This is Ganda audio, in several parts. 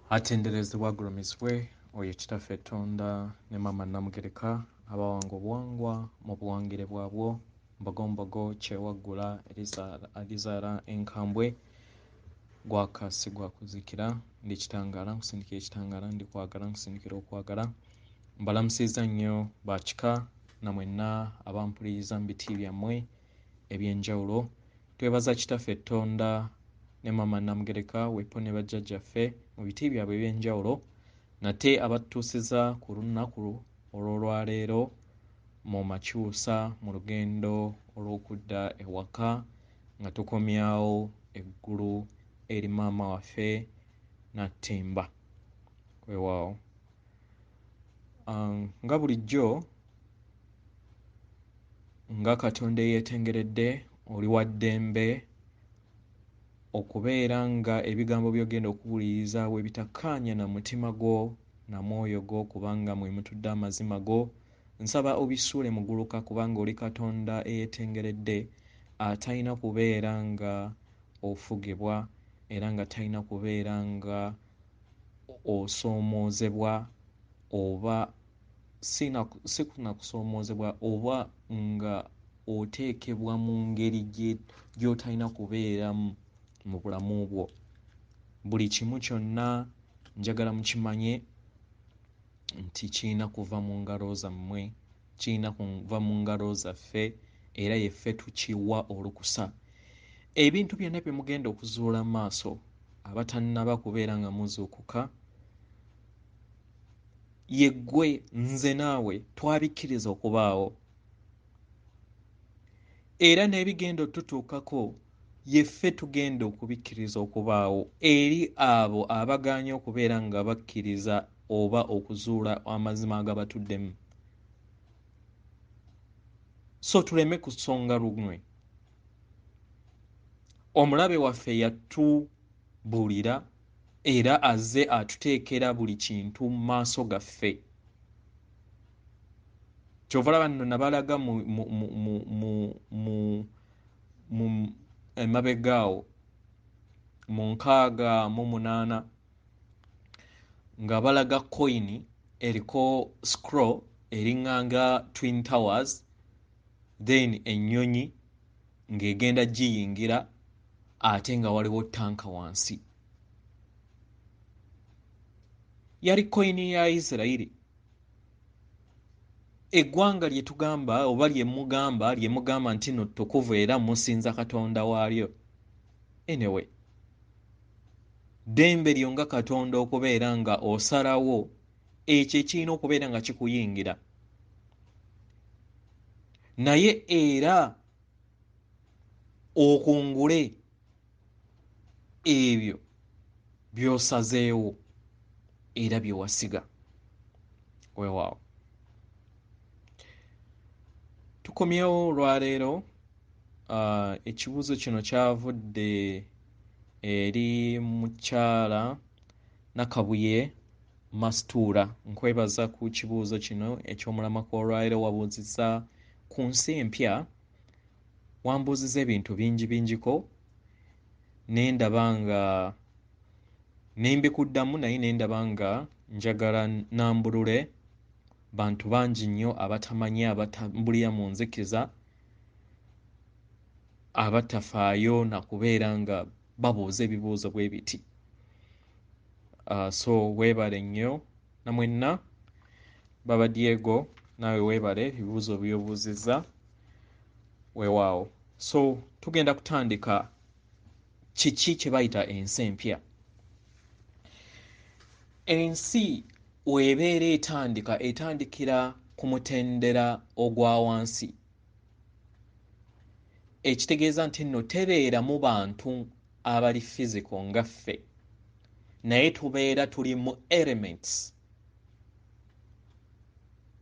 Atenderezebwa agulumizibwe oyo kitaffe Tonda ne Maama Namugereka abawanga obuwangwa mu buwangire bwabwo mbogombogo kyewaggula alizaala enkambwe gwakasi gwakuzikira ndi kitangaala nkusindikira ekitangaala ndi kwagala nkusindikira okwagala mbalamusizza nnyo bakika na mwenna abampuliriza mu biti byammwe eby'enjawulo twebaza kitaffe Tonda ne Maama Namugereka wepo ne bajjajjaffe mu biti byabwe eby'enjawulo nate abatutuusiza ku lunaku olw'olwaleero mu makyusa mu lugendo olw'okudda ewaka nga tukomyawo eggulu eri maama waffe Natimba weewaawo. Nga bulijjo nga Katonda eyeetengeredde oli wa ddembe okubeera nga ebigambo by'ogenda okuwuliriza we bitakkaanya na mutima gwo na mwoyo gwo kubanga mwe mutudde amazima go nsaba obisuule mu gguluka kubanga oli Katonda eyeetengeredde atalina kubeera nga ofugibwa era nga talina kubeera nga osoomoozebwa oba si kunakusoomoozebwa oba nga oteekebwa mu ngeri gy'otalina kubeeramu mu bulamu bwo. Buli kimu kyonna njagala mukimanye nti kirina kuva mu ngalo zammwe, kirina kuva mu ngalo zaffe era yeffe tukiwa olukusa. Ebintu byonna bye mugenda okuzuula mu maaso abatannaba kubeera nga muzuukuka yeggwe nze naawe twabikkiriza okubaawo era n'ebigenda otutuukako yeffe tugenda okubikkiriza okubaawo eri abo abagaanye okubeera nga bakkiriza oba okuzuula amazima agabatuddemu. So tuleme kusonga lumwe. Omulabe waffe yatubuulira era azze atuteekera buli kintu mu maaso gaffe. Kyova olaba nno nabalaga mu emabegaawo mu 68 nga balaga coin eriko scroll eringanga Twin Towers then ennyonyi ng'egenda giyingira ate nga waliwo tanka wansi. Yali coin ya Isirayiri. Eggwanga lye tugamba oba lye mugamba nti nno ttukuvu era musinza Katonda waalyo. Anyway, ddembe lyo nga Katonda okubeera nga osalawo ekyo ekirina okubeera nga kikuyingira. Naye era okungule ebyo by'osazeewo era bye wasiga. Weewaawo. Tukomyewo olwaleero ekibuuzo kino kyavudde eri mukyala Nakabuye Masituula. Nkwebaza ku kibuuzo kino eky'omulamwa kw'olwaleero wabuuzizza ku nsi empya, wambuuzizza ebintu bingiko ne ndaba nga nembikuddamu naye ne ndaba nga njagala nambulule bantu bangi nnyo abatamanyi abatambulira mu nzikiza abatafaayo na kubeera nga babuuza ebibuuzo bwe biti. So weebale nnyo na mwenna Baba Diego naawe weebale ebibuuzo by'obuuzizza weewaawo. So tugenda kutandika kiki kye bayita ensi empya. Ensi weebeera etandikira ku mutendera ogwa wansi. Ekitegeeza nti nno tebeeramu bantu abali physical nga ffe, naye tubeera tuli mu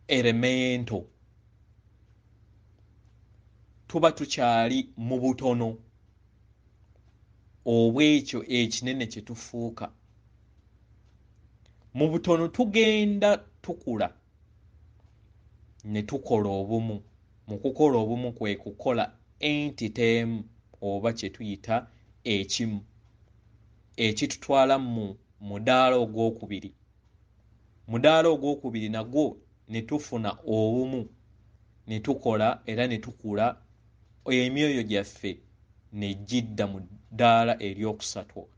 elemento. Tuba tukyali mu butono obw'ekyo ekinene kye tufuuka. Mu butono tugenda tukula ne tukola obumu. Mu kukola obumu kwe kukola entity emu oba kye tuyita ekimu ekitutwala mudaala ogwokubiri nagwo ne tufuna obumu ne tukola era ne tukula emyoyo gyaffe ne gidda mu ddaala eryokusatu.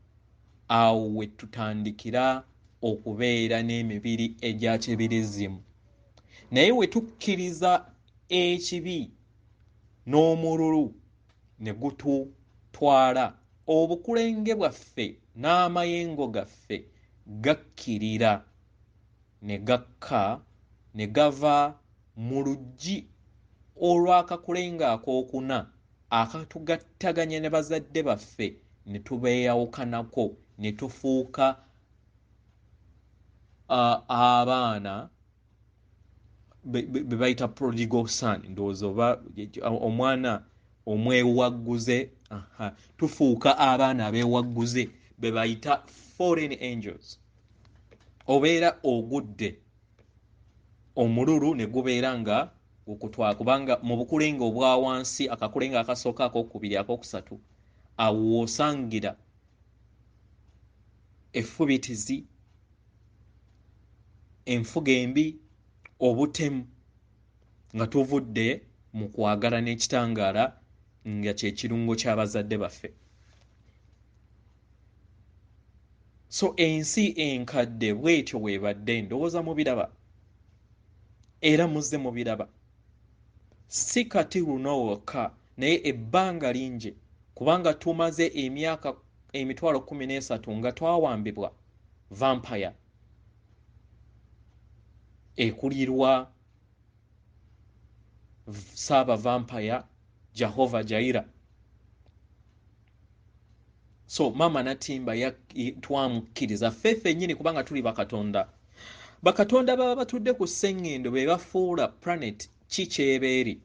Awo we tutandikira okubeera n'emibiri egya kibirizimu. Naye we tukkiriza ekibi n'omululu ne gututwala, obukulenge bwaffe n'amayengo gaffe gakkirira ne gakka ne gava mu luggi olw'akakulengo akookuna akatugattaganya ne bazadde baffe ne tubeeyawukanako ne tufuuka abaana be bayita prodigal son, ndowooza oba omwana omwewagguze. Tufuuka abaana abeewagguze be bayita fallen angels. Obeera ogudde omululu ne gubeera nga gukutwala, kubanga mu bukulenge obwa wansi, akakulenge akasooka, akokubiri, akokusatu, awo osangira effubitizi, enfuga embi, obutemu, nga tuvudde mu kwagala n'ekitangaala nga kye kirungo ky'abazadde baffe. So ensi enkadde bw'etyo bw'ebadde, ndowooza mubiraba era muzze mubiraba. Si kati luno wokka, naye ebbanga lingi, kubanga tumaze emyaka 13 nga twawambibwa vampire ekulirwa Saaba vampire Jehova Jaira. So mama Natimba twamukkiriza ffeffe nnyini, kubanga tuli bakatonda. Bakatonda baba batudde ku sseŋŋendo be bafuula planet kikyebeeri,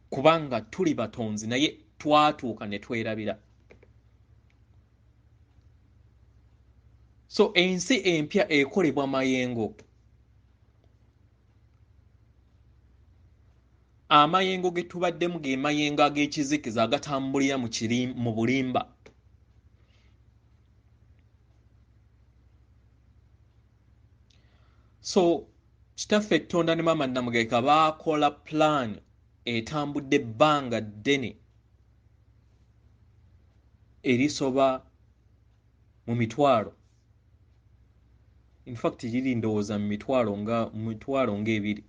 kubanga tuli batonzi naye twatuuka ne twerabira. So ensi empya ekolebwa mayengo. Amayengo ge tubaddemu ge mayengo ag'ekizikiza agatambulira mu bulimba. So kitaffe Tonda ne mama Namugeka baakola plan etambudde ebbanga ddene erisoba mu mitwalo. In fact liri ndowooza mu mitwalo ng'ebiri,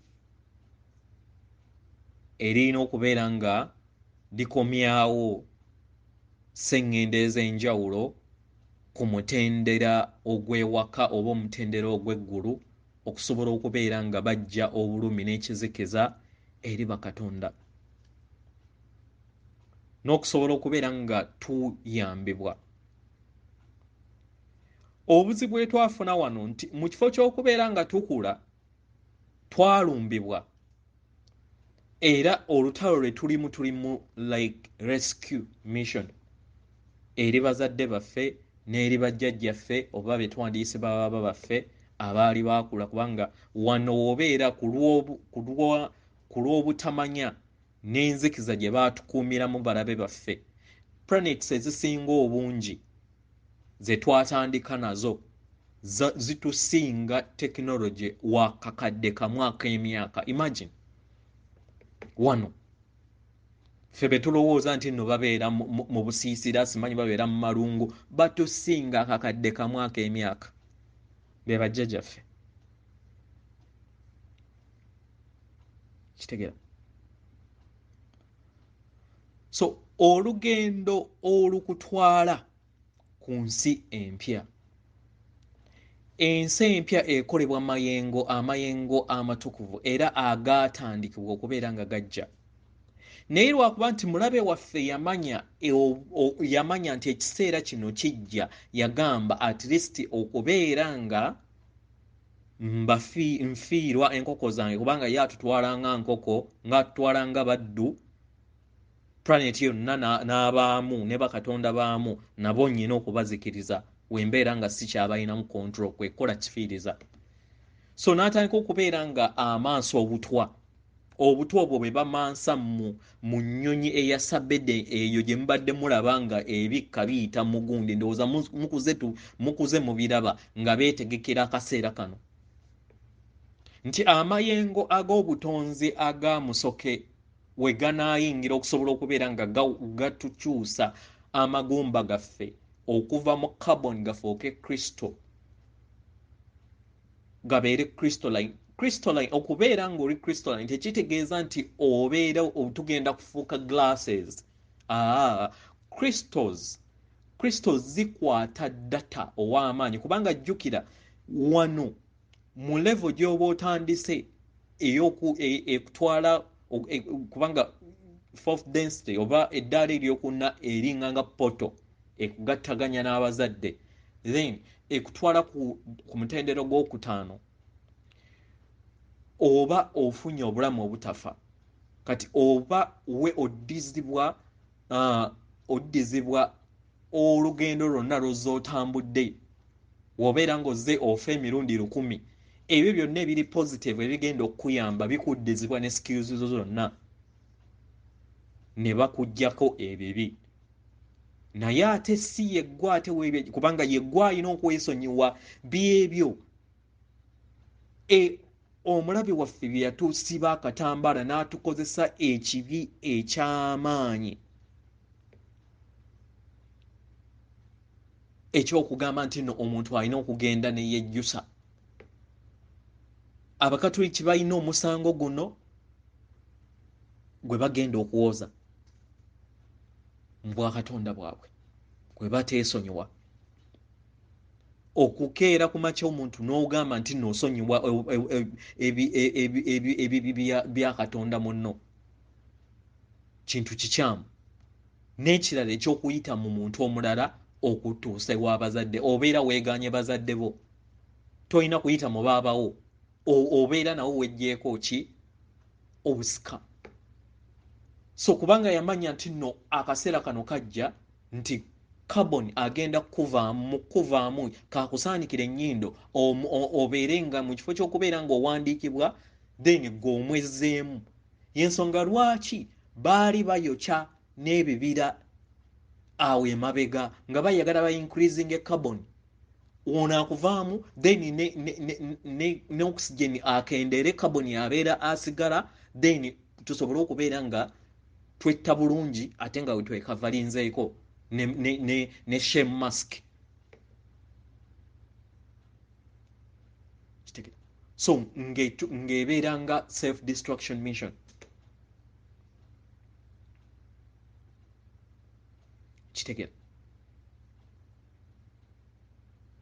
erina okubeera nga likomyawo sseŋŋendo ez'enjawulo ku mutendera ogw'ewaka oba omutendera ogw'eggulu, okusobola okubeera nga bajja obulumi n'ekizikiza eri bakatonda, n'okusobola okubeera nga tuyambibwa. Obuzibu bwe twafuna wano nti mu kifo ky'okubeera nga tukula twalumbibwa, era olutalo lwe tulimu like rescue mission eri bazadde baffe n'eri bajjajjaffe oba be twandiyise baba baffe abaali baakula, kubanga wano wobeera ku lw'obutamanya n'enzikiza gye baatukuumiramu balabe baffe. Planets ezisinga obungi ze twatandika nazo zitusinga technology wa kakadde kamu ak'emyaka. Imagine wano ffe be tulowooza nti nno babeera mu busiisira, simanyi babeera mu malungu, batusinga akakadde kamu ak'emyaka, be bajjajjaffe. Kitegeera? So olugendo olukutwala ku nsi empya. Ensi empya ekolebwa amayengo amatukuvu era agaatandikibwa okubeera nga gajja. Naye lwakuba nti mulabe waffe yamanya nti ekiseera kino kijja, yagamba at least okubeera nga nfiirwa enkoko zange, kubanga ye atutwala nga nkoko, ng'atutwala nga baddu. Planet yonna n'abaamu ne bakatonda baamu nabo nnyina okubazikiriza wembeera nga si kyabalinamu control, kwekola kifiiriza. So n'atandika okubeera nga amaaso obutwa obutu obwo bwe bamansa mu nnyonyi eya sabede eyo gye mubadde mulaba nga ebikka biyita mugundi ndowooza mukuze mubiraba nga beetegekera akaseera kano nti amayengo ag'obutonzi aga musoke we ganaayingira okusobola okubeera nga gatukyusa amagumba gaffe okuva mu carbon gafuuke crystal gabeere crystalline okubeera ng'oli crystalline tekitegeeza nti obeera tugenda kufuuka glasses crystals zikwata data ow'amaanyi kubanga jjukira wano mu level gy'oba otandise ekutwala kubanga fourth density oba eddaala eryokuna eringa nga poto ekugattaganya n'abazadde then ekutwala ku mutendero gw'okutaano oba ofunye obulamu obutafa kati oba we oddizibwa olugendo lwonna lw'ozootambudde wobeera ng'ozze ofa emirundi 1,000 ebyo byonna ebiri positive ebigenda okukuyamba bikuddizibwa ne skills zo zonna ne bakuggyako ebibi naye ate si yeggwa ate weebyo kubanga yeggwa alina okwesonyiwa byebyo omulabi waffe bye yatusiba akatambaala n'atukozesa ekibi eky'amaanyi ekyokugamba nti nno omuntu alina okugenda ne yejjusa abakatoliki balina omusango guno gwe bagenda okuwoza mu bwakatonda bwabwe gwe bateesonyiwa okukeera ku makya omuntu n'ogamba nti n'osonyiwa ebibi bya katonda munno kintu kikyamu n'ekirala ekyokuyita mu muntu omulala okutuusa ew'abazadde obeera weeganye bazadde bo tolina kuyita mu baabawo obeera nawo wejjeeko ki obusika so kubanga yamanya nti nno akaseera kano kajja nti carbon agenda kuvaamu kakusaanikira ennyindo obeere nga mu kifo ky'okubeera ng'owandiikibwa then g'omwezzeemu y'ensonga lwaki baali bayokya n'ebibira awo emabega nga bayagala ba increasing carbon ono akuvaamu then ne oxygen akendeere carbon yabeera asigala then tusobole okubeera nga twetta bulungi ate nga wetwekavalinzeeko ne shame mask so ng'ebeera nga self destruction mission kitegera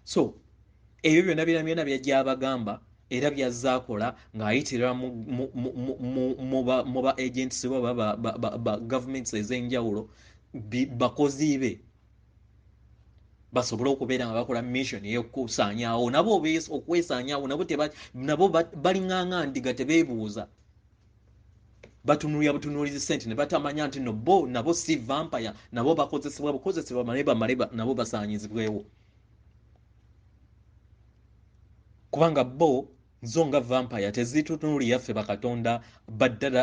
so ebyo byonna byajja abagamba era byazaakola ng'ayitirira mu ba agents ba governments ez'enjawulo bakozi be basobole okubeera nga bakola mission ey'okusaanyaawo nabo okwesaanyaawo nabo balinganga ndiga tebeebuuza batunulira butunuulizi sente ne batamanya nti nabo si vampire nabo bakozesebwa bamale nabo basaanyizibwewo kubanga zo nga vampire tezitutunulira ffe bakatonda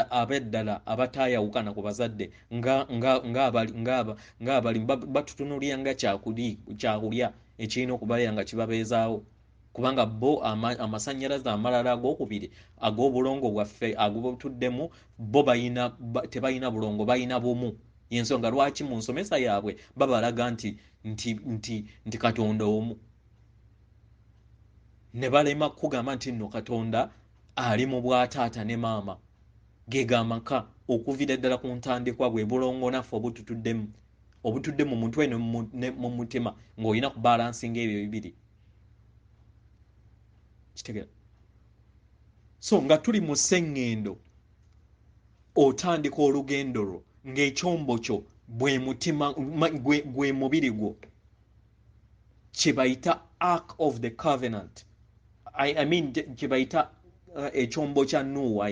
abeddala abataayawukana ku bazadde ng'abali batutunulira nga kyakulya ekirina okubabeera nga kibabeezaawo kubanga amasannyalaze amalala ag'okubiri ag'obulongo bwaffe agobutuddemu tebalina bulongo balina bumu y'ensonga lwaki mu nsomesa yaabwe babalaga nti katonda omu ne balema kugamba nti nno katonda ali mu bwataata ne maama gegamaka okuviira ddala ku ntandikwa bwe bulongo naffe obutudde mu mutwe ne mu mutima ng'olina ku balansinga ebyo bibiri kitegera so nga tuli mu sseŋŋendo otandika olugendo lwo ng'ekyombo kyo bwe mutima gwe mubiri gwo kye bayita ark of the covenant I mean kye bayita ekyombo kya Nuuwa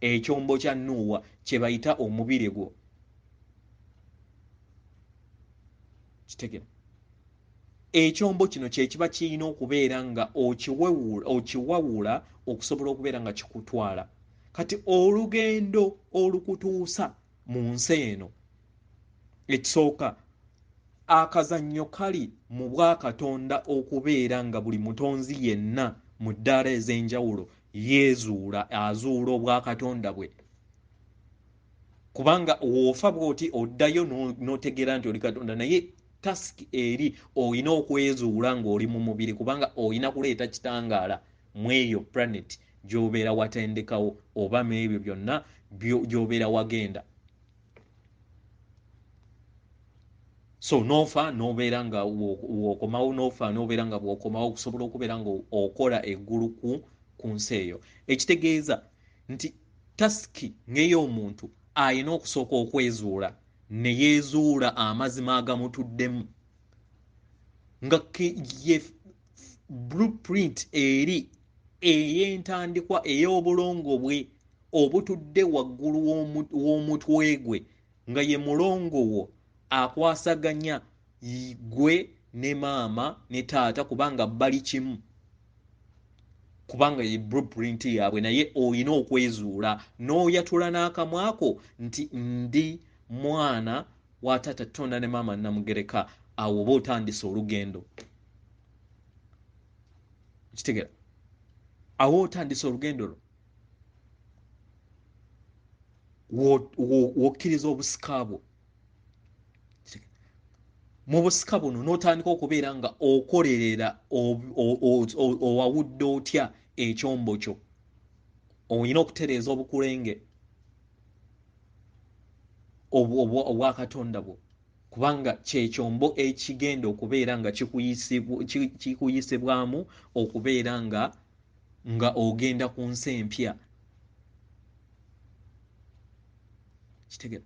ekyombo kya Nuuwa kye bayita omubiri gwo kitegera ekyombo kino kye kiba kirina okubeera nga okiwawula okusobola okubeera nga kikutwala kati olugendo olukutuusa mu nsi eno ekisooka akazannyo kali mu bwakatonda okubeera nga buli mutonzi yenna mu ddaala ez'enjawulo azuula obwakatonda bwe, kubanga woofa bw'oti oddayo n'otegeera nti oli katonda, naye tasiki eri olina okwezuula ng'oli mu mubiri, kubanga olina kuleeta kitangaala mu eyo planet gy'obeera watendekawo oba mu ebyo byonna gy'obeera wagenda. So noofa n'obeera nga w'okomawo, noofa n'obeera nga bw'okomawo okusobola okubeera ng'okola eggulu ku nsi eyo. Ekitegeeza nti tasiki ng'ey'omuntu ayina okusooka okwezuula, ne yeezuula amazima agamutuddemu, nga ye blueprint eri ey'entandikwa ey'obulongo bwe obutudde waggulu w'omutwe gwe, nga ye mulongo wo akwasaganya gwe ne maama ne taata kubanga bali kimu, kubanga ye blueprint yaabwe, naye olina okwezuula n'oyatula n'akamwako nti ndi mwana wa taata Tonda ne maama Namugereka, awo oba otandise olugendo. Kitegera, awo otandise olugendo lwo wokkiriza obusika bwo. Mu busika buno n'otandika okubeera nga okolerera owawudde otya ekyombo kyo, olina okutereeza obukulenge obwakatonda bwo, kubanga kyekyombo ekigenda okubeera nga kikuyisibwamu okubeera nga ogenda ku nsi empya. Kitegera,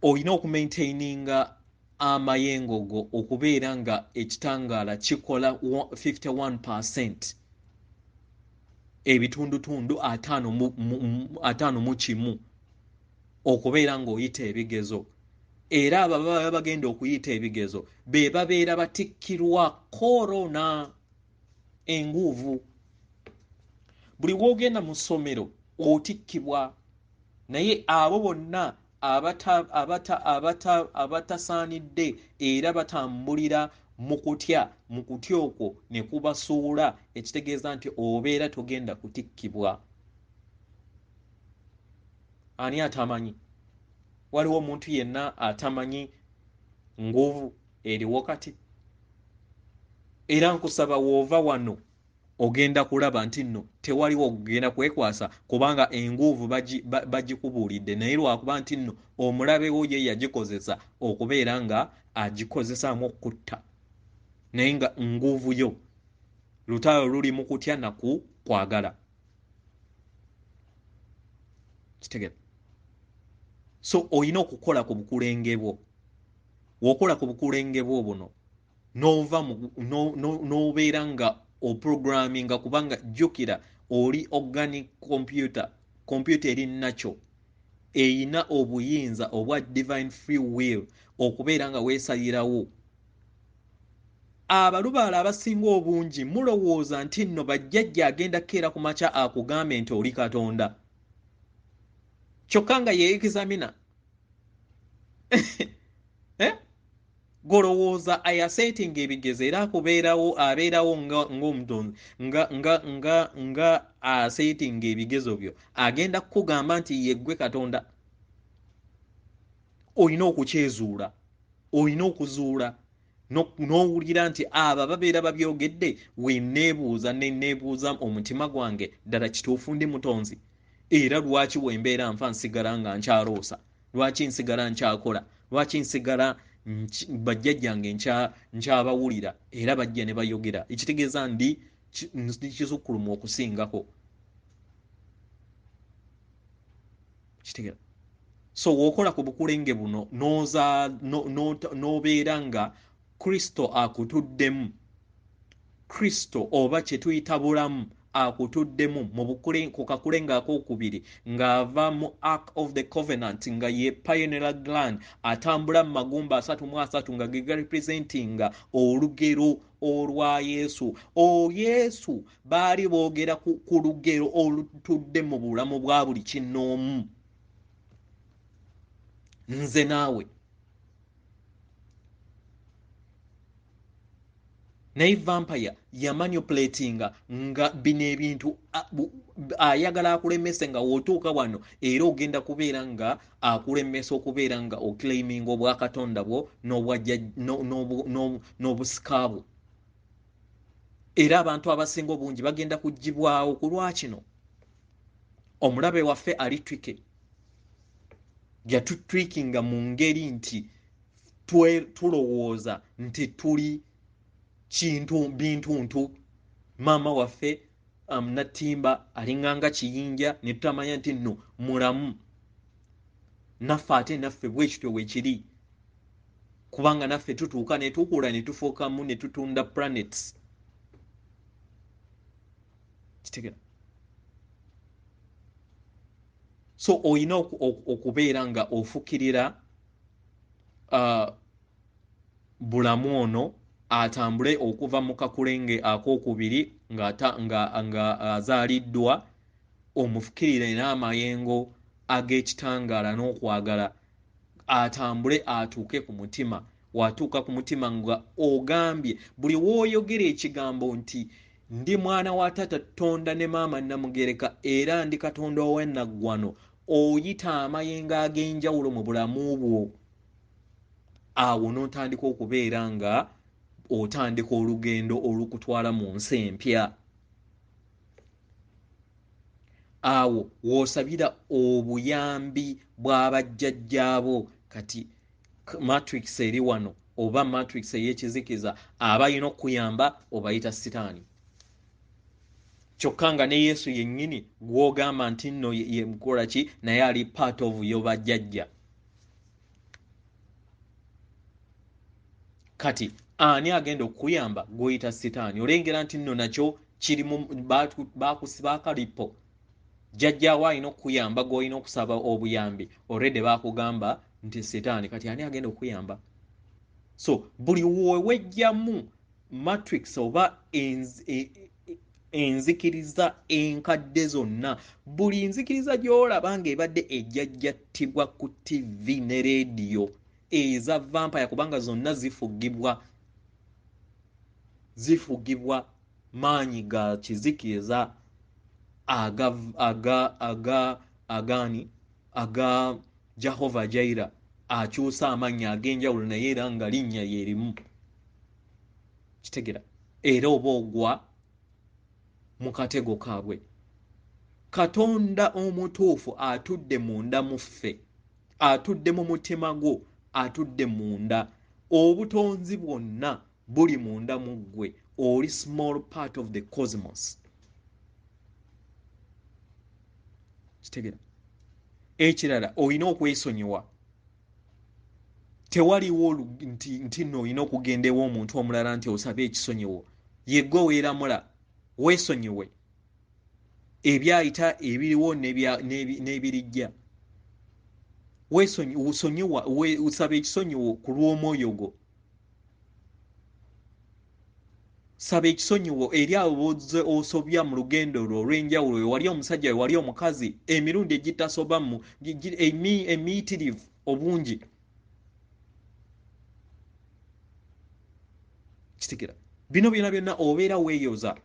olina okumaintaininga amayengo go okubeera nga ekitangaala kikola 51%, ebitundutundu 51 okubeera ng'oyita ebigezo, era abo baba bagenda okuyita ebigezo be babeera batikkirwa korona enguuvu. Buli w'ogenda mu ssomero otikkibwa, naye abo bonna abatasaanidde era batambulira mu kutya okwo ne kubasuula, ekitegeeza nti obeera togenda kutikkibwa. Ani atamanyi? Waliwo omuntu yenna atamanyi nguuvu eriwo kati? Era nkusaba w'ova wano ogenda kulaba nti nno tewaliwo okugenda kwekwasa, kubanga enguuvu bagikubuulidde, naye lwakuba nti nno omulabe wo ye yagikozesa okubeera nga agikozesaamu okutta, naye nga nguuvu yo lutalo luli mu kutya naku kwagala. Kitegera, so olina okukola ku bukulenge bwo. W'okola ku bukulenge bwo buno n'ova n'obeera nga oprogramminga, kubanga jjukira oli organic computer eri nakyo eyina obuyinza obwa divine free will okubeera nga weesalirawo. Abalubaala abasinga obungi mulowooza nti nno bajjajja agenda kkeera ku makya akugambe nti oli katonda, kyokka nga yeexamina golowooza ayasetinga ebigezo era abeerawo ng'omutonzi nga asetinga ebigezo byo, agenda kukugamba nti yeggwe katonda. Olina okukyezuula, olina okuzuula n'owulira nti abo babeera babyogedde, weneebuuza omutima gwange, ddala kituufu ndi mutonzi? Era lwaki wembeera nfa nsigala nga nkyaloosa? Lwaki nsigala nkyakola? Lwaki nsigala bajjajjange nkyabawulira era bajja ne bayogera? Ekitegeeza ndi kisukkulumu okusingako. Kitegeera, so w'okola ku bukulenge buno n'obeera nga Kristo akutuddemu, Kristo oba kye tuyita bulamu akutuddemu mu bukule ku kakulenga akokubiri ng'ava mu Ark of the Covenant nga ye pineal gland atambula mu magumba 33 nga ge representinga olugero olwa Yesu. Yesu baali boogera ku lugero olutudde mu bulamu bwa buli kinnoomu. Nze naawe naye vampire yamanipulatinga nga bino ebintu ayagala akulemese nga wootuuka wano era ogenda kubeera nga akulemesa okubeera nga oclaiminga obwakatonda bwo n'obusika bwo. Era abantu abasinga obungi bagenda kugibwawo ku lwakino. Omulabe waffe ali twike yatutwikinga mu ngeri nti tulowooza nti tuli bintuntu. Maama waffe Natimba alinganga kiyinja ne tutamanya nti nno mulamu. Naffe ate naffe bwekityo weekiri kubanga naffe tutuuka ne tukula ne tufuukamu ne tutunda planets. Kitegera. So oyina okubeera nga ofukirira bulamu ono atambule okuva mu kakulenge akokubiri nga azaaliddwa, omufukirire n'amayengo ag'ekitangaala n'okwagala, atambule atuuke ku mutima. Watuuka ku mutima nga ogambye buli wooyogera ekigambo nti ndi mwana wa Taata Tonda ne maama Namugereka era ndi Katonda ow'ennaggwano, oyita amayengo ag'enjawulo mu bulamu bwo. Awo n'otandika okubeera nga otandika olugendo olukutwala mu nsi empya. Awo w'osabira obuyambi bw'abajjajjaabo. Kati matrix eri wano oba matrix ey'ekizikiza abayina okuyamba obayita sitaani. Kyokka nga ne Yesu yennyini gw'ogamba nti nno ye mukola ki naye ali part of yo bajjajja. Kati ani agenda okuyamba gw'oyita sitaani? Olengera nti nno nakyo kirimu bakusiba akalipo. Jjajjaawo alina okuyamba gw'olina okusaba obuyambi already bakugamba nti sitaani. Kati ani agenda okuyamba? So buli wewejjamu matrix oba enzikiriza enkadde zonna, buli nzikiriza gy'olaba ng'ebadde ejjajjattibwa ku TV ne leediyo eza vampire, kubanga zonna zifugibwa maanyi ga kizikiriza aga Jehova Jaira, akyusa amannya ag'enjawulo naye era nga linnya lyerimu. Kitegera. Era oba ogwa mu katego kaabwe. Katonda omutuufu atudde munda mu ffe, atudde mu mutima gwo, atudde munda. Obutonzi bwonna buli munda mu ggwe. Oli small part of the cosmos. Kitegera. Ekirala olina okwesonyiwa. Tewaliwo nti nno olina okugenda ew'omuntu omulala nti osabe ekisonyiwo. Yegwe weeramula, weesonyiwe ebyayita ebiriwo n'ebirijja. Usonyiwa, usaba ekisonyiwo ku lw'omwoyo gwo. Saba ekisonyiwo eri abo osobya mu lugendo lwo olw'enjawulo. Wali omusajja, wali omukazi, emirundi egitasobamu, emiyitirivu obungi. Kitegera. Bino byonna obeera weeyoza.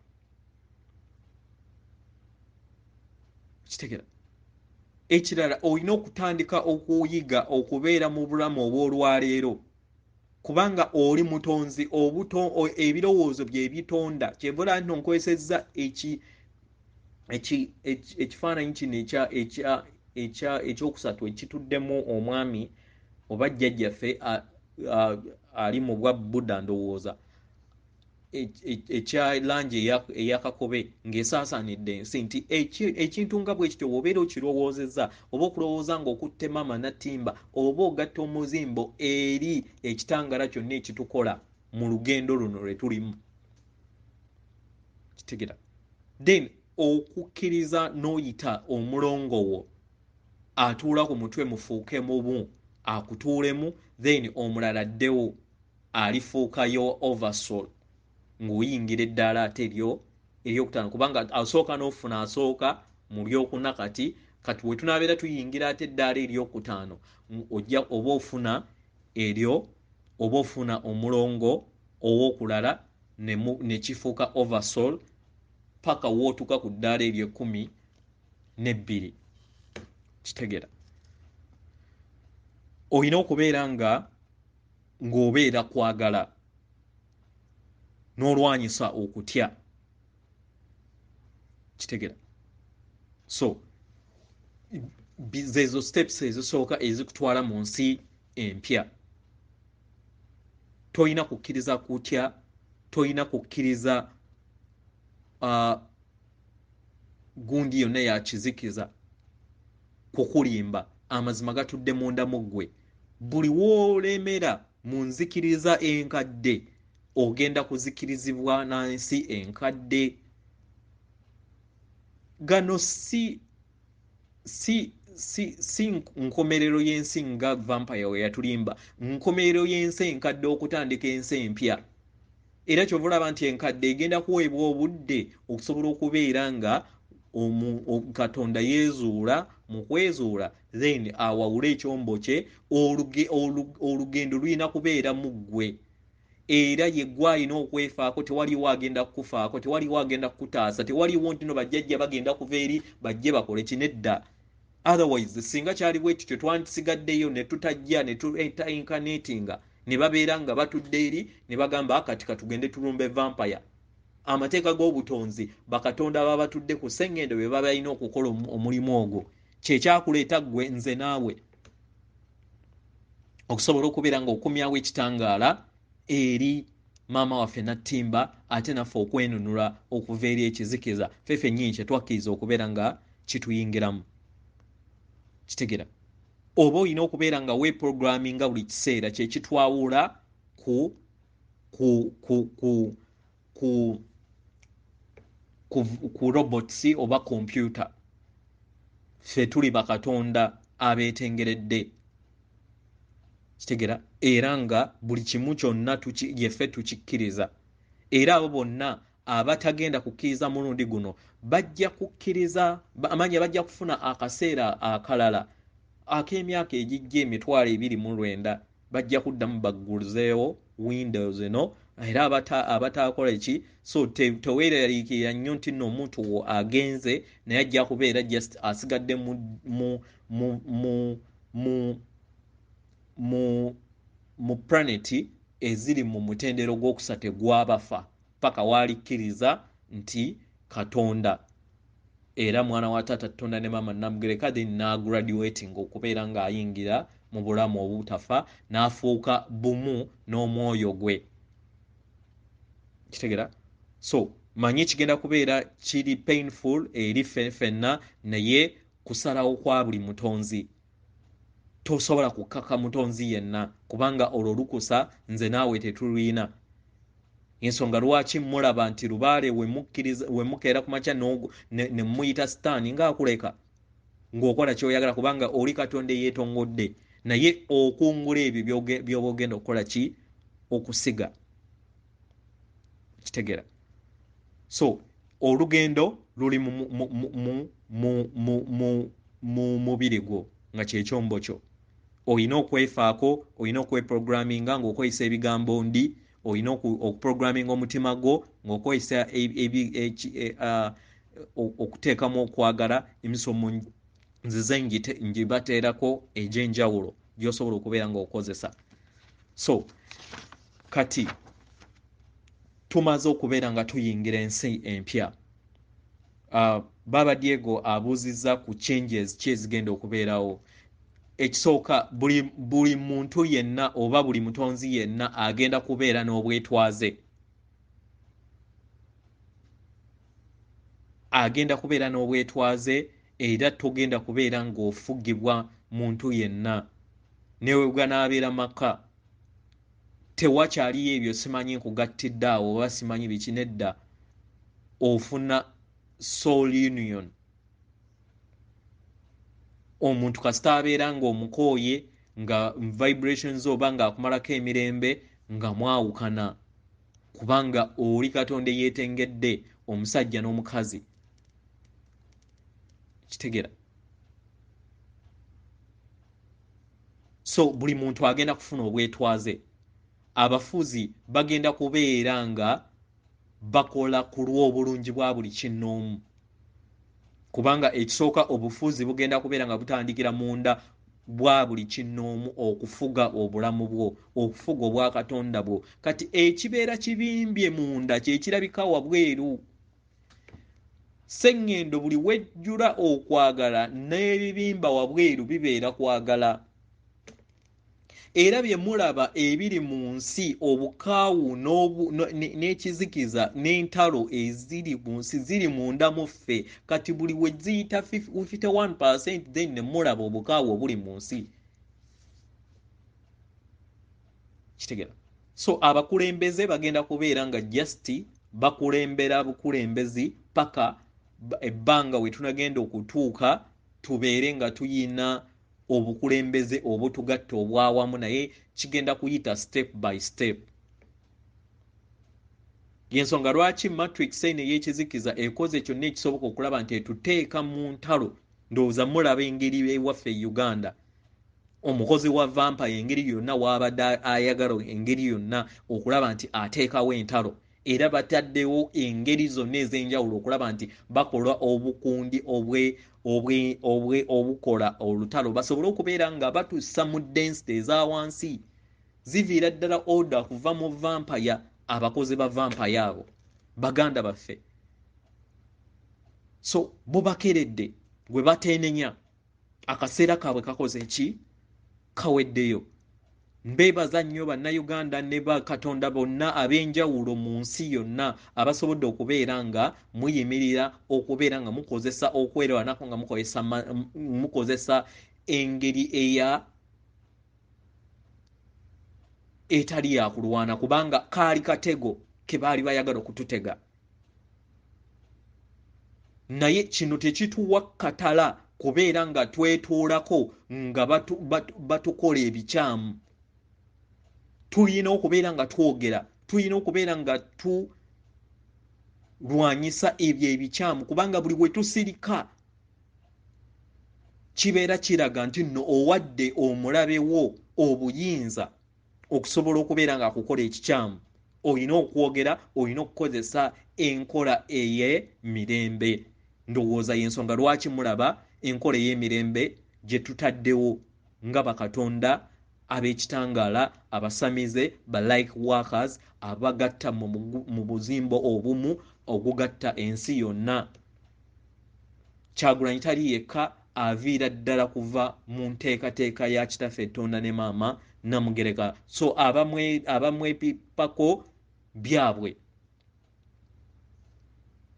Kitegera. Ekirala olina okutandika okuyiga okubeera mu bulamu obw'olwaleero, kubanga oli mutonzi. Ebirowoozo bye bitonda. Kyebula nti nkozesezza ekifaananyi kino ekyokusatu ekituddemu omwami oba jjajjaffe ali mu bwa Buddha ndowooza, ekya langi eyakakobe ng'esaasaanidde ensi, nti ekintu nga bwe kityo obeera okirowoozezza, oba okulowooza ng'okutte maama Natimba, oba ogatta omuzimbo eri ekitangaala kyonna ekitukola mu lugendo luno lwe tulimu. Kitegera. Then okukkiriza n'oyita omulongo wo atuula ku mutwe mufuuke mubu akutuulemu, then omulala addewo alifuukayo oversoul ng'oyingira eddaala ate eryokutaano, kubanga asooka n'ofuna asooka mu lyokuna. Kati bwe tunaabeera tuyingira ate eddaala eryokutaano ojja oba ofuna omulongo ow'okulala ne kifuuka oversoul paka wootuka ku ddaala ery'12. Kitegera olina okubeera ng'obeera kwagala n'olwanyisa okutya. Kitegera so zezo steps ezisooka ezikutwala mu nsi empya. Toyina kukkiriza kutya, toyina kukkiriza gundi yonna yakizikiza kukulimba, amazima gatudde munda mu ggwe. Buli w'olemera mu nzikiriza enkadde ogenda kuzikirizibwa na nsi enkadde. Gano si nkomerero y'ensi nga vampire we yatulimba, nkomerero y'ensi enkadde okutandika ensi empya. Era kyovulaba nti enkadde egenda kuweebwa obudde okusobola okubeera nga Katonda yeezuula mu kwezuula, then awawula ekyombo kye. Olugendo lulina kubeera mu ggwe, era yeggwe alina okwefaako. Tewaliwo agenda kukufaako, tewaliwo agenda kukutaasa, tewaliwo nti no bajjajja bagenda kuva eri bajje bakole kinedda. Otherwise singa kyali bwe kityo twandisigaddeyo ne tutajja ne incarnatinga ne babeera nga batudde eri ne bagamba kati katugende tulumbe vampire. Amateeka g'obutonzi bakatonda baba batudde ku ssengendo be baba balina okukola omulimu ogwo. Kyekyakuleeta ggwe nze naawe okusobola okubeera nga okumyawo ekitangaala eri maama waffe Natimba, ate naffe okwenunula okuva eri ekizikiza ffe nnyini kye twakkiriza okubeera nga kituyingiramu. Kitegera oba olina okubeera nga weeprogramminga buli kiseera kye kitwawula ku robots oba computer. Ffe tuli bakatonda abeetengeredde. Kitegera era nga buli kimu kyonna yeffe tukikkiriza. Era abo bonna abatagenda kukkiriza mulundi guno bajja kukkiriza amanya, bajja kufuna akaseera akalala ak'emyaka egijja 29 bajja kuddamu bagguzeewo Windows eno. Era abatakola eki, so teweeraliikirira nnyo nti nno omuntu wo agenze naye ajja kubeera just asigadde mu planet eziri mu mutendero gw'okusatu egw'abafa paka waalikkiriza nti Katonda era mwana wa taata Katonda ne maama Namugereka, then n'agraduating okubeera ng'ayingira mu bulamu obutafa n'afuuka bumu n'omwoyo gwe. Kitegera so manyi kigenda kubeera kiri painful eri ffenna, naye kusalawo kwa buli mutonzi. Tosobola kukaka mutonzi yenna kubanga olwo lukusa nze naawe tetulina. Ensonga lwaki mulaba nti lubaale we mukeera ku makya ne muyita sitaani ng'akuleka ng'okola ky'oyagala kubanga oli Katonda eyeetongodde, naye okungula ebyo by'oba ogenda okukola ki? Okusiga. Kitegera so olugendo luli mu mubiri gwo nga kyekyombo kyo. Olina okwefaako, olina okweprogramminga ng'okozesa ebigambo ndi, olina okuprogramminga omutima gwo ng'okozesa okuteekamu okwagala. Emisomo nzize ngibateerako egy'enjawulo gy'osobola okubeera ng'okozesa. So kati tumaze okubeera nga tuyingira ensi empya. Baba Diego abuuzizza ku changes ki ezigenda okubeerawo. Ekisooka buli muntu yenna oba buli mutonzi yenna agenda kubeera n'obwetwaze. Agenda kubeera n'obwetwaze era togenda kubeera ng'ofugibwa muntu yenna. Newe ganaabeera maka tewakyaliyo ebyo simanyi nkugattidde awo oba simanyi biki, nedda. Ofuna soul union. Omuntu kasita abeera ng'omukooye nga vibrations oba ng'akumalako emirembe nga mwawukana kubanga oli Katonda yeetengedde omusajja n'omukazi. Kitegera? So buli muntu agenda kufuna obwetwaze. Abafuzi bagenda kubeera nga bakola ku lw'obulungi bwa buli kinnoomu kubanga ekisooka obufuzi bugenda kubeera nga butandikira munda bwa buli kinnoomu okufuga obulamu bwo, okufuga obwa Katonda bwo. Kati ekibeera kibimbye munda kye kirabika wabweru. Sseŋŋendo buli wejjula okwagala n'ebibimba wabweru bibeera kwagala. Era bye mulaba ebiri mu nsi obukaawu n'ekizikiza n'entalo eziri mu nsi ziri munda mu ffe. Kati buli we ziyita 51% then ne mulaba obukaawu obuli mu nsi. Kitegera? So abakulembeze bagenda kubeera nga just bakulembera bukulembezi paka ebbanga we tunagenda okutuuka tubeere nga tuyina obukulembeze obutugatta obwawamu, naye kigenda kuyita step by step. Yensonga lwaki matrix eno y'ekizikiza ekoze kyonna ekisoboka okulaba nti etuteeka mu ntalo. Ndowooza mulaba engeri ewaffe e Uganda omukozi wa vampire engeri yonna w'abadde ayagala engeri yonna okulaba nti ateekawo entalo, era bataddewo engeri zonna ez'enjawulo okulaba nti bakola obukundi obukola olutalo basobole okubeera nga batussa mu density eza wansi. Ziviira ddala order kuva mu vampire, abakozi ba vampire abo baganda baffe. So bo bakeredde gwe bateenenya akaseera kaabwe kakoze eki kaweddeyo. Mbeebaza nnyo bannayuganda ne bakatonda bonna ab'enjawulo mu nsi yonna abasobodde okubeera nga muyimirira okubeera nga mukozesa okwerewanako nga mukozesa engeri eya etali yakulwana kubanga kaali katego ke baali bayagala okututega. Naye kino tekituwa katala kubeera nga twetuulako nga batukola ebikyamu. Tuyina okubeera nga twogera, tuyina okubeera nga tulwanyisa ebyo ebikyamu kubanga buli we tusirika kibeera kiraga nti nno owadde omulabe wo obuyinza okusobola okubeera nga akukola ekikyamu. Oyina okwogera, oyina okukozesa enkola ey'emirembe. Ndowooza y'ensonga lwaki mulaba enkola ey'emirembe gye tutaddewo nga bakatonda ab'ekitangaala, abasamize, ba like workers abagatta mu buzimbo obumu ogugatta ensi yonna. Kyagulanyi tali yekka aviira ddala kuva mu nteekateeka ya kitaffe Tonda ne maama Namugereka. So abamwepipako byabwe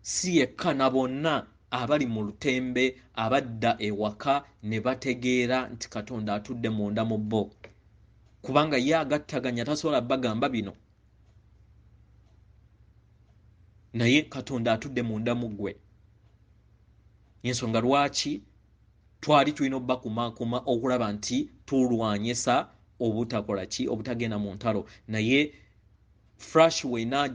si yekka, na bonna abali mu lutembe abadda ewaka ne bategeera nti Katonda atudde munda mu bo kubanga ye agattaganya tasobola bagamba bino, naye Katonda atudde munda mu ggwe. Ensonga lwaki twali tulina obbakumakuma okulaba nti tulwanyisa obutakola ki, obutagenda mu ntalo. Naye flash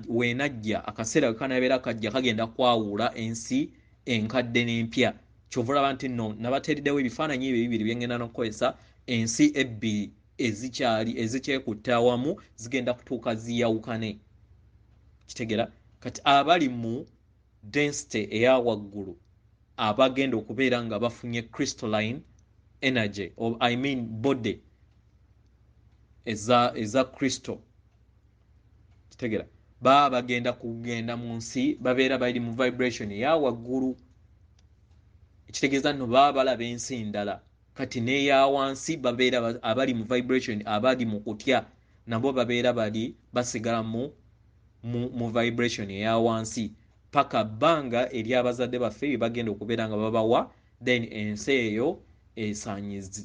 weenajja akaseera kanabeera kajja kagenda kwawula ensi enkadde n'empya. Kyova olaba nti nno nabateereddewo ebifaananyi ebyo bibiri bye ngenda n'okukozesa. Ensi ebbiri ezikyekutte awamu zigenda kutuuka ziyawukane. Kitegera? Kati abali mu density eya waggulu abagenda okubeera nga bafunye crystalline energy, or I mean body eza crystal. Kitegera? Baba bagenda kugenda mu nsi babeera bali mu vibration eya waggulu. Ekitegeeza nno baba balaba ensi ndala. Kati n'eya wansi babeera abali mu vibration, abali mu kutya nabo babeera bali basigala mu vibration eya wansi paka bbanga ery'abazadde baffe bye bagenda okubeera nga babawa, then ensi eyo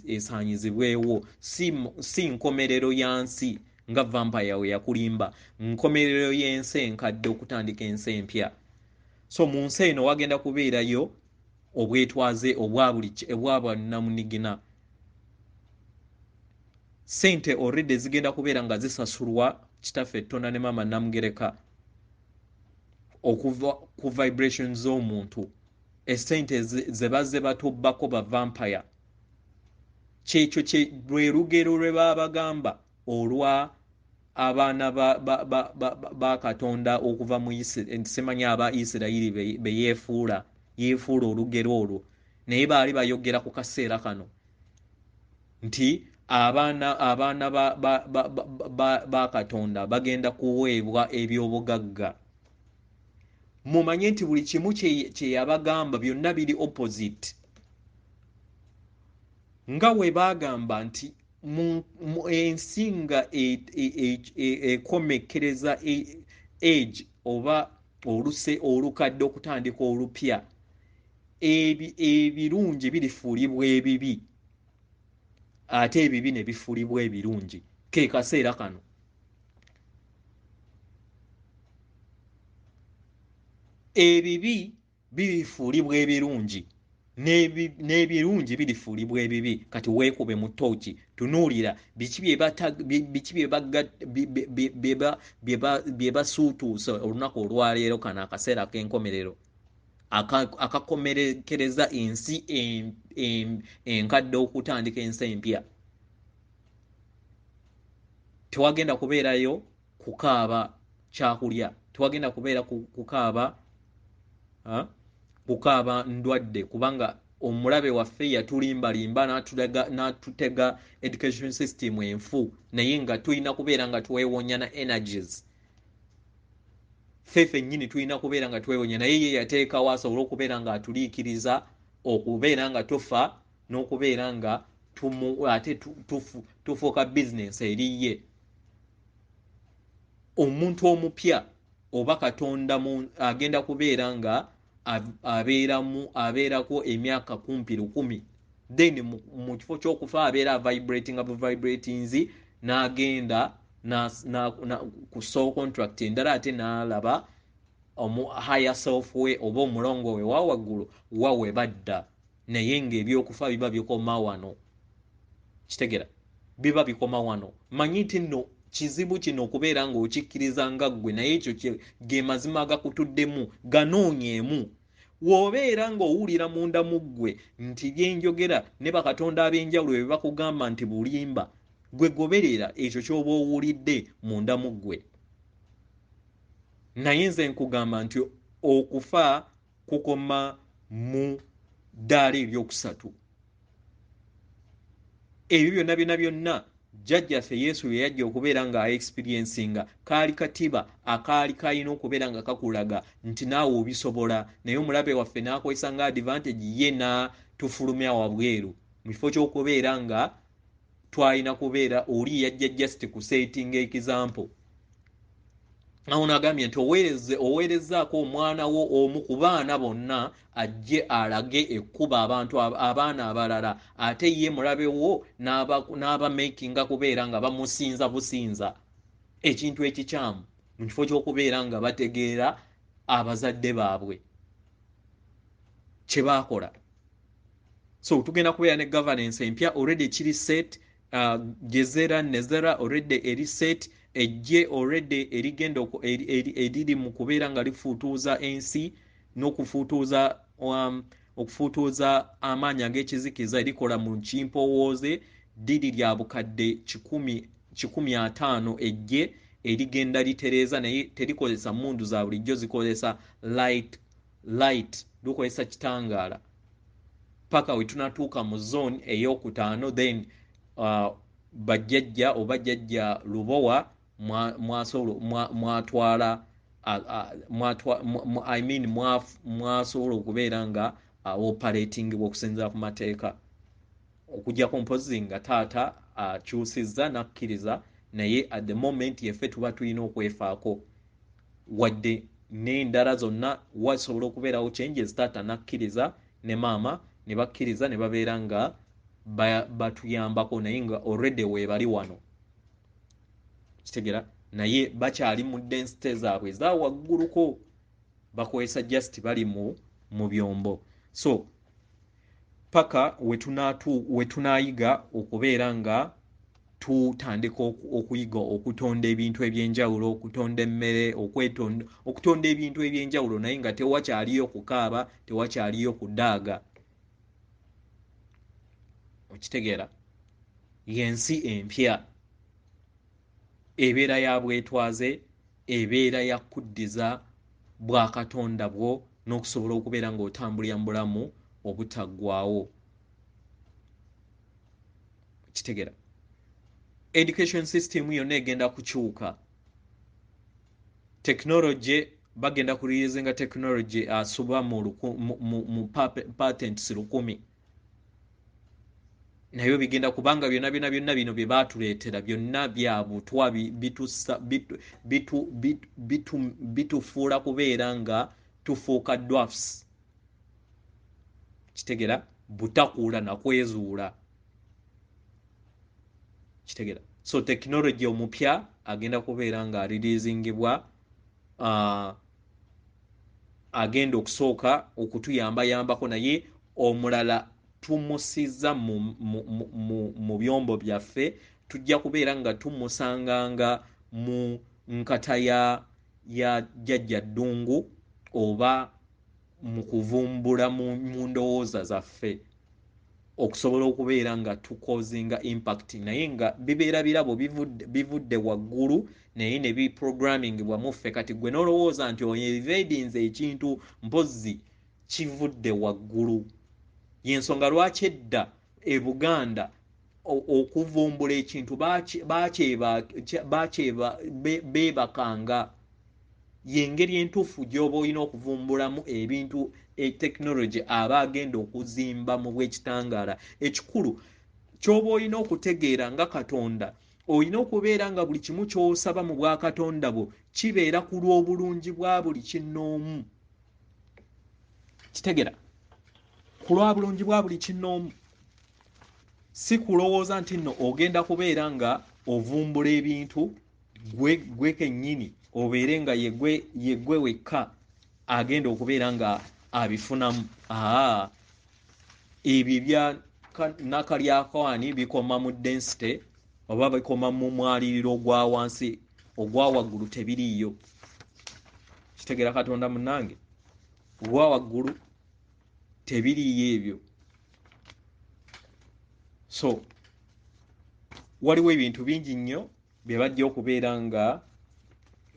esaanyizibwewo. Si nkomerero ya nsi nga vampire we yakulimba, nkomerero y'ensi enkadde okutandika ensi empya. so mu nsi eno wagenda kubeerayo obwetwaze obwa bannamunigina. Sente already zigenda kubeera nga zisasulwa kitaffe Tonda ne Maama Namugereka okuva ku vibrations z'omuntu, esente ze bazze batubbako ba vampire. Kyekyo lwe lugero lwe babagamba olwa abaana ba Katonda okuva mu simanya aba Isirayiri be yeefuula olugero olwo, naye baali bayogera ku kaseera kano nti abaana ba Katonda bagenda kuweebwa ebyobugagga. Mumanye nti buli kimu kye yabagamba byonna biri opposite. Nga we bagamba nti ensi nga ekomekereza age oba oluse olukadde okutandika olupya, ebirungi birifuulibwa ebibi ate ebibi ne bifuulibwa ebirungi. Ke kaseera kano ebibi birifuulibwa ebirungi n'ebirungi birifuulibwa ebibi. Kati weekube mu ttooki tunuulira biki bye basuutuusa olunaku olwaleero kano akaseera k'enkomerero akakomerekereza ensi enkadde okutandika ensi empya. Tewagenda kubeerayo kukaaba kyakulya, tewagenda kubeera kukaaba ndwadde, kubanga omulabe waffe yatulimbalimba n'atutega education system enfu, naye nga tulina kubeera nga twewonya na energies. Ffe nnyini tulina kubeera nga twewonya, naye ye yateekawo asobole okubeera nga atuliikiriza okubeera nga tufa n'okubeera nga ate tufuuka bizinensi eriye. Omuntu omupya oba Katonda agenda kubeera nga abeerako emyaka 10, then mu kifo ky'okufa abeera vibrating n'agenda ku soul contract endala, ate n'alaba higher self we oba omulongo we wa waggulu wawe badda, naye ng'ebyokufa biba bikoma wano. Kitegera biba bikoma wano. Manyi nti nno kizibu kino okubeera ng'okikkiriza nga ggwe, naye ekyo ge mazima agakutuddemu, ganoonyeemu. W'obeera ng'owulira munda mu ggwe nti byenjogera ne bakatonda ab'enjawulo bye bakugamba nti bulimba, gwe goberera ekyo ky'oba owulidde munda mu ggwe. Naye nze nkugamba nti okufa kukoma mu ddaala eryokusatu. Ebyo byonna jjajjaffe Yesu ye yajja okubeera nga experiencing kaali katiba akaali kalina okubeera nga kakulaga nti naawe obisobola, naye omulabe waffe n'akozesa nga advantage ye n'atufulumya wabweru mu kifo ky'okubeera nga twalina kubeera oli yajja just kusetinga example. Awo nagambye nti oweerezaako omwana wo omu ku baana bonna ajje alage ekkuba abaana abalala, ate ye mulabe wo n'aba makinga kubeera nga bamusinza businza, ekintu ekikyamu mu kifo ky'okubeera nga bategeera abazadde baabwe kye baakola. So tugenda kubeera ne governance empya already kiri set. Gezera nezera already eri set, ejje already erigenda eriri mu kubeera nga lifuutuuza ensi n'okufuutuuza amaanyi ag'ekizikiza, erikola mu kimpowooze diri lya bukadde 150 ejje erigenda litereeza, naye terikozesa mundu za bulijjo, zikozesa light lukozesa kitangaala paka we tunatuuka mu zone ey'okutaano. Then bajjajja oba jjajja Lubowa mwatwala mwasobola okubeera nga operating okusinziira ku mateeka, okujjako mpozi nga taata akyusizza nakkiriza, naye at the moment yeffe tuba tulina okwefaako, wadde n'endala zonna wasobola okubeerawo changes, taata nakkiriza ne maama ne bakkiriza ne babeera nga batuyambako, naye nga already weebali wano. Kitegera naye bakyali mu density zaabwe za wagguluko. bakozesa just bali mu byombo. So paka wetunayiga okubeera nga tutandika okuyiga okutonda ebintu ebyenjawulo, okutonda emmere, okutonda ebintu ebyenjawulo naye nga tewakyaliyo kukaaba, tewakyaliyo kudaaga. Okitegeera? Yensi empya ebeera ya bwetwaze, ebeera ya kuddiza bwakatonda bwo n'okusobola okubeera ng'otambulira mu bulamu obutaggwaawo. Okitegeera? Education system yonna egenda kukyuka. Technology bagenda kureleasinga technology asuba mu patents 1,000. Nayo bigenda kubanga byonna bino bye baatuleetera byonna bya butwa bitufuula kubeera nga tufuuka dwarfs. Kitegeera? Butakuula na kwezuula. Kitegeera? So technology omupya agenda kubeera nga releasingibwa, agenda okusooka okutuyambayambako, naye omulala tumusiza mu byombo byaffe, tujja kubeera nga tumusanganga mu nkata ya jjajja ddungu oba mu kuvumbula mu ndowooza zaffe okusobola okubeera nga tukozinga impact, naye nga bibeera birabo bivudde waggulu naye ne biprogrammingibwa muffe. Kati gwe n'olowooza nti evadinze ekintu mpozzi kivudde waggulu. Yensonga lwaki edda e Buganda okuvumbula ekintu beebakanga. Yengeri entuufu gy'oba olina okuvumbulamu ebintu technology aba agenda okuzimba mu bw'ekitangaala. Ekikulu ky'oba olina okutegeera nga Katonda, olina okubeera nga buli kimu ky'osaba mu bwakatonda bwo kibeera ku lw'obulungi bwa buli kinnoomu. Kitegeera? Ku lwa bulungi bwa buli kinnoomu, si kulowooza nti nno ogenda kubeera nga ovumbula ebintu gwe kennyini obeere nga yegwe wekka agenda okubeera nga abifunamu. Ebyo bya nakalyakwani bikoma mu density oba bikoma mu mwaliriro ogwa wansi, ogwa waggulu tebiriiyo. Kitegeera Katonda munnange? Ogwa waggulu tebiriiyo ebyo. So waliwo ebintu bingi nnyo bye bajja okubeera nga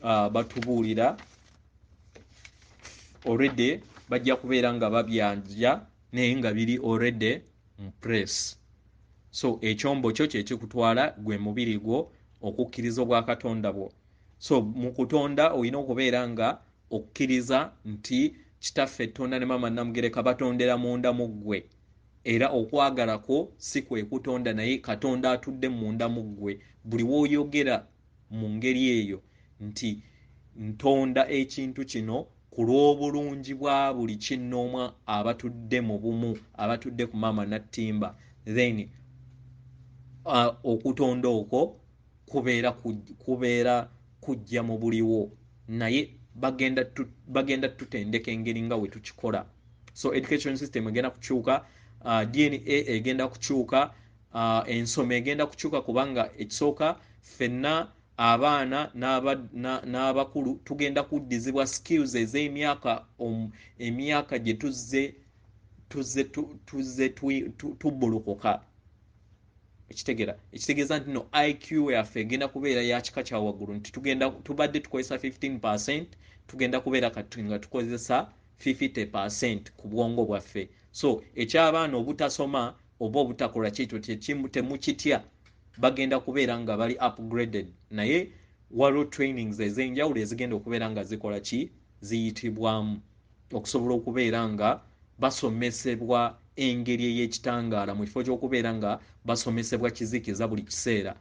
batubuulira. Already bajja kubeera nga babyanja naye nga biri already mu press. So ekyombo kyo kye kikutwala gwe mubiri gwo okukkiriza obwakatonda bwo. So mu kutonda olina okubeera nga okukkiriza nti kitaffe Tonda ne Maama Namugereka batondera munda mu ggwe, era okwagala kwo si kwe kutonda naye Katonda atudde munda mu ggwe. Buli w'oyogera mu ngeri eyo nti ntonda ekintu kino ku lw'obulungi bwa buli kinnoomu abatudde mu bumu, abatudde ku Maama Natimba, then okutonda okwo kubeera kujja mu buliwo, naye bagenda tutendeka engeri nga we tukikola. So education system egenda kukyuka, DNA egenda kukyuka, ensoma egenda kukyuka kubanga ekisooka ffenna abaana n'abakulu tugenda kuddizibwa skills ez'emyaka gye tuzze tubbulukuka. Ekitegeeza nti no IQ yaffe egenda kubeera ya kika kya waggulu, nti tubadde tukozesa 15%, tugenda kubeera kati nga tukozesa 50% ku bwongo bwaffe. So eky'abaana obutasoma oba obutakola kyekyo temukitya, bagenda kubeera nga bali upgraded, naye waliwo trainings ez'enjawulo ezigenda okubeera nga zikola ki, ziyitibwamu okusobola okubeera nga basomesebwa engeri ey'ekitangaala mu kifo ky'okubeera nga basomesebwa kizikiza buli kiseera.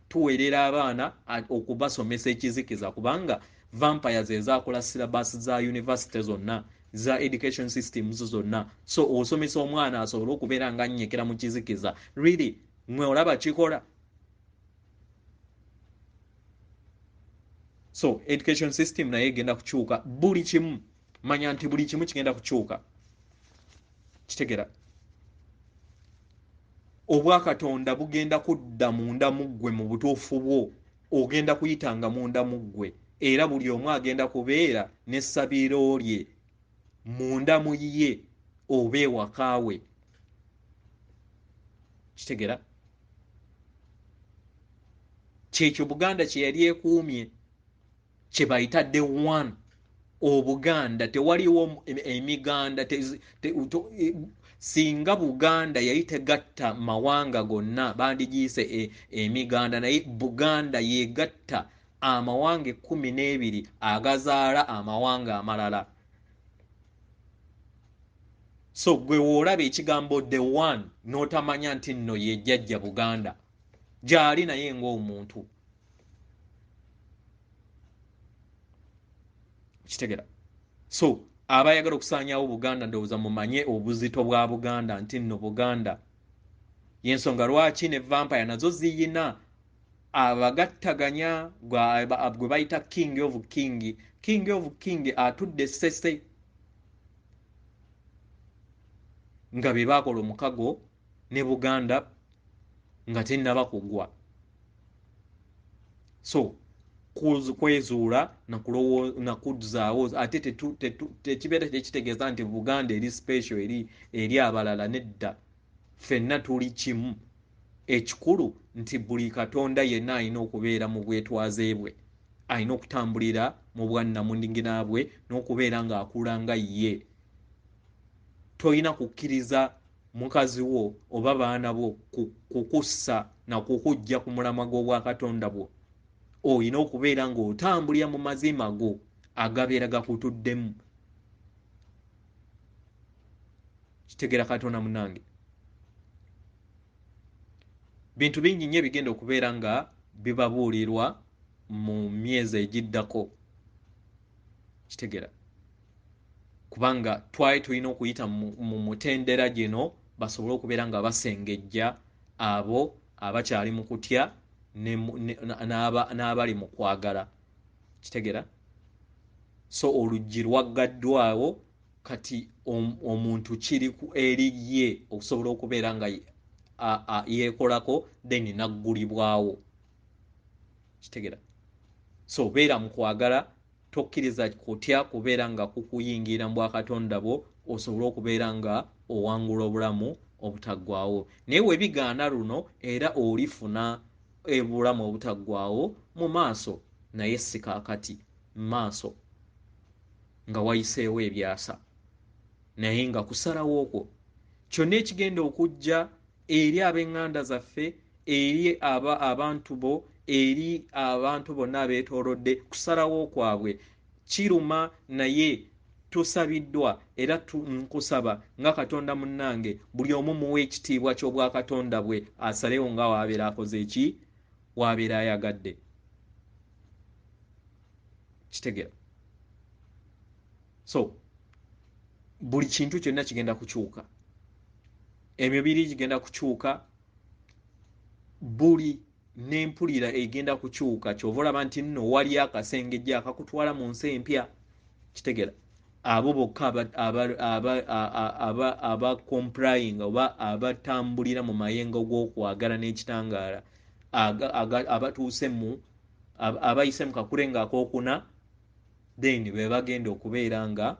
Tuweerera abaana okubasomesa ekizikiza kubanga vampires ezakola syllabus za university zonna, za education systems zonna. So osomesa omwana asobole okubeera nga annyekera mu kizikiza. Really mwe olaba kikola? So education system naye egenda kukyuka, buli kimu manya nti buli kimu kigenda kukyuka. Kitegera obwakatonda bugenda kudda munda muggwe mu butuufu bwo, ogenda kuyitanga munda muggwe, era buli omu agenda kubeera n'essabiro lye munda mu ye oba ewakaawe. Kitegera kyekyo Buganda kye yali ekuumye, kye bayita the one. Obuganda tewaliwo emiganda singa Buganda yali tegatta mawanga gonna bandigiyise emiganda, naye Buganda yegatta amawanga 12 agazaala amawanga amalala. So gwe woolaba ekigambo the one n'otamanya nti nno ye jjajja Buganda gy'ali naye ng'omuntu. Kitegera so abayagala okusaanyawo Buganda ndowooza mumanye obuzito bwa Buganda nti nno Buganda y'ensonga lwaki ne vampire nazo ziyina abagattaganya gwe bayita king of king atudde Ssese nga be baakola omukago ne Buganda nga tennaba kugwa. So kwezuula nakuzaawo ate tekibeera tekitegeeza nti Buganda eri special eri abalala, nedda, ffenna tuli kimu. Ekikulu nti buli katonda yenna alina okubeera mu bwetwaze bwe, alina okutambulira mu bwannamunigina bwe n'okubeera ng'akula nga ye. Tolina kukkiriza mukazi wo oba baana bo kukussa na kukujja ku mulamwa gw'obwakatonda bwo. Olina okubeera ng'otambulira mu mazima go agabeera gakutuddemu. Kitegera Katonda munange, bintu bingi nnyo bigenda okubeera nga bibabuulirwa mu myezi egiddako. Kitegera kubanga twali tulina okuyita mu mutendera gino basobole okubeera nga basengejja abo abakyali mu kutya n'abali mu kwagala. Kitegera so oluggi lwaggaddwawo, kati omuntu kiri eri ye okusobola okubeera nga yeekolako then naggulibwawo. Kitegera so beera mu kwagala, tokkiriza kutya kubeera nga kukuyingira mu bwakatonda bwo, osobole okubeera nga owangula obulamu obutaggwaawo. Naye webigaana luno era olifuna obulamu obutaggwaawo mu maaso, naye si kaakati mu maaso nga wayiseewo ebyasa, naye nga kusalawo okwo kyonna ekigenda okujja eri ab'eŋŋanda zaffe, eri abantu bo, eri abantu bonna abeetoolodde, kusalawo kwabwe kiruma, naye tusabiddwa era nkusaba nga Katonda munnange buli omu muwe ekitiibwa ky'obwakatonda bwe, asalewo nga waabeera akoze eki, waabeera ayagadde. Kitegera so buli kintu kyonna kigenda kukyuka, emibiri gigenda kukyuka, buli n'empulira egenda kukyuka. Kyova olaba nti nno wali akasengejja akakutwala mu nsi empya. Kitegera abo bokka aba complying oba abatambulira mu mayengo g'okwagala n'ekitangaala, abatuuse abayise mu kakulenga akokuna, then be bagenda okubeera nga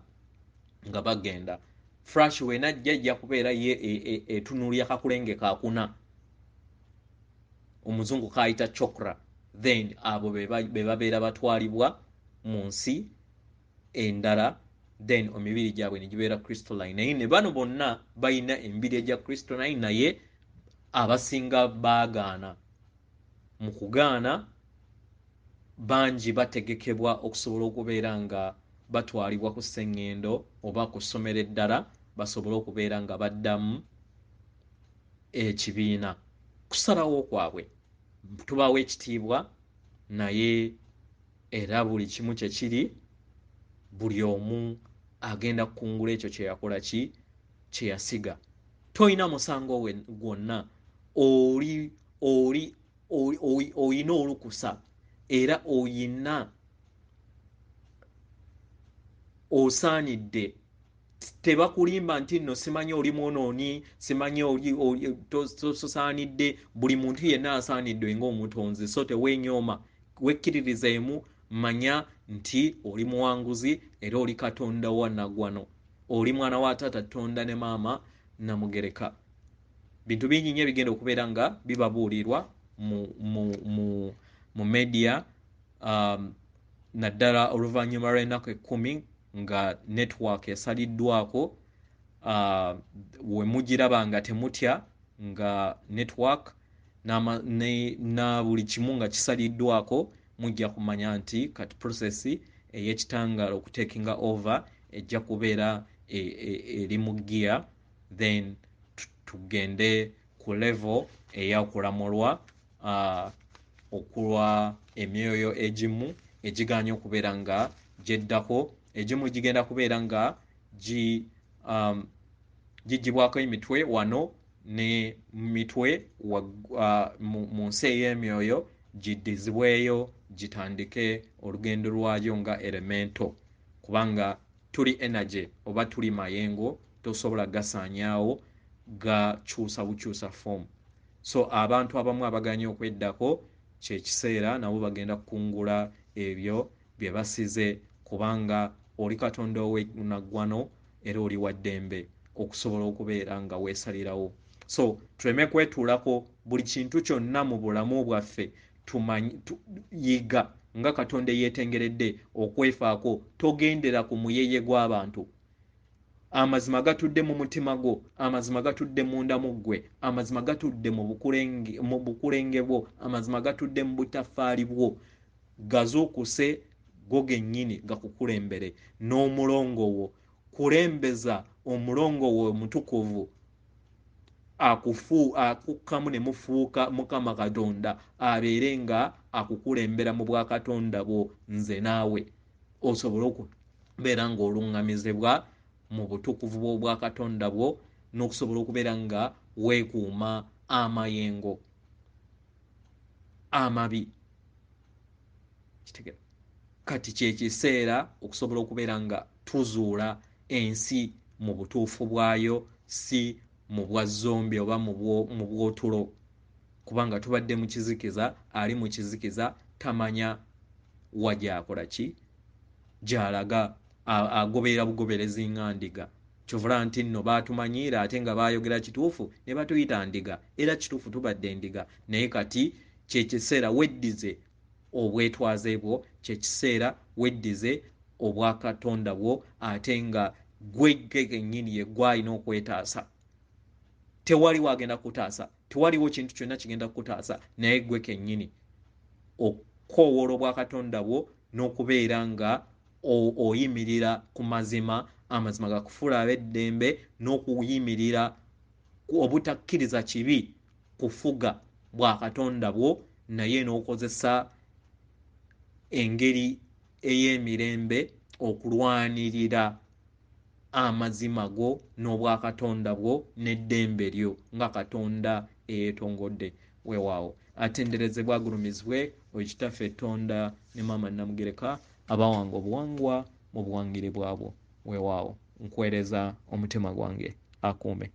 bagenda. Flash wenajja ejja kubeera ye etunulya kakulenge kakuna, omuzungu kayita chokra, then abo be babeera batwalibwa mu nsi endala, then emibiri gyabwe ne gibeera crystalline. Naye ne bano bonna balina emibiri egya crystalline, naye abasinga baagaana. Mu kugaana bangi bategekebwa okusobola okubeera nga batwalibwa ku sseŋŋendo oba ku ssomero eddala basobole okubeera nga baddamu ekibiina. Kusalawo kwabwe tubawo ekitiibwa, naye era buli kimu kye kiri, buli omu agenda kukungula ekyo kye yakola kye yasiga. Toyina musango gwonna, oyina olukusa era oyina osaanidde. Tebakulimba nti nno simanyi oli mwonooni, simanyi tosaanidde. Buli muntu yenna asaanidde ng'omutonzi, so teweenyooma, wekkiririzeemu, manya nti oli muwanguzi era oli Katonda wa naggwano, oli mwana wa taata Tonda ne maama Namugereka. Bintu bingi nnyo bigenda okubeera nga bibabuulirwa mu media, naddala oluvannyuma lw'ennaku 10 nga network esaliddwako. We mugiraba nga temutya nga network na buli kimu nga kisaliddwako, mujja kumanya nti kati process ey'ekitangaala okutekinga over ejja kubeera eri mu gear, then tugende ku level ey'okulamulwa okulwa emyoyo egimu egiganye okubeera nga gyeddako, egimu gigenda kubeera nga gigibwako emitwe wano ne mitwe mu nsi ey'emyoyo giddizibweyo gitandike olugendo lwayo nga elemento, kubanga tuli energy oba tuli mayengo, tosobola gasaanyaawo, gakyusa bukyusa form. So abantu abamu abaganye okweddako kyekiseera nabo bagenda kukungula ebyo bye basize, kubanga oli Katonda ow'enaggwano era oli wa ddembe okusobola okubeera nga weesalirawo. So tuleme kwetuulako buli kintu kyonna mu bulamu bwaffe, yiga nga Katonda yeetengeredde okwefaako, togendera ku muyeye gw'abantu. Amazima gatudde mu mutima gwo, amazima gatudde munda mu ggwe, amazima gatudde mu bukulenge bwo, amazima gatudde mu butaffaali bwo, gazuukuse go gennyini gakukulembere n'omulongo wo. Kulembeza omulongo wo omutukuvu akukkamu ne mufuuka Mukama Katonda abeere nga akukulembera mu bwakatonda bwo, nze naawe osobole okubeera ng'oluŋŋamizibwa mu butukuvu bw'obwakatonda bwo, n'okusobola okubeera nga weekuuma amayengo amabi. Kati kyekiseera okusobola okubeera nga tuzuula ensi mu butuufu bwayo, si mu bwa zombi oba mu bwotulo, kubanga tubadde mu kizikiza. Ali mu kizikiza tamanya wa gy'akola ki, gy'alaga, agoberera bugoberezi nga ndiga. Kyovula nti nno baatumanyiira ate nga baayogera kituufu ne batuyita ndiga, era kituufu tubadde ndiga, naye kati kyekiseera weddize obwetwaze bwo, kyekiseera weddize obwakatonda bwo, ate nga gwe gennyini ye gw'alina okwetaasa. Tewali wagenda kutaasa, tewaliwo kintu kyonna kigenda kukutaasa, naye gwe kennyini okukoowoola obwakatonda bwo n'okubeera nga oyimirira ku mazima, amazima gakufuula ab'eddembe, n'okuyimirira obutakkiriza kibi kufuga bwakatonda bwo, naye n'okozesa engeri ey'emirembe okulwanirira amazima go n'obwakatonda bwo n'eddembe lyo nga Katonda eyeetongodde. Weewaawo atenderezebwa agulumizibwe Okitaffe Tonda ne maama Namugereka abawanga obuwangwa mu buwangire bwabwo. Weewaawo nkwereza omutima gwange akuume.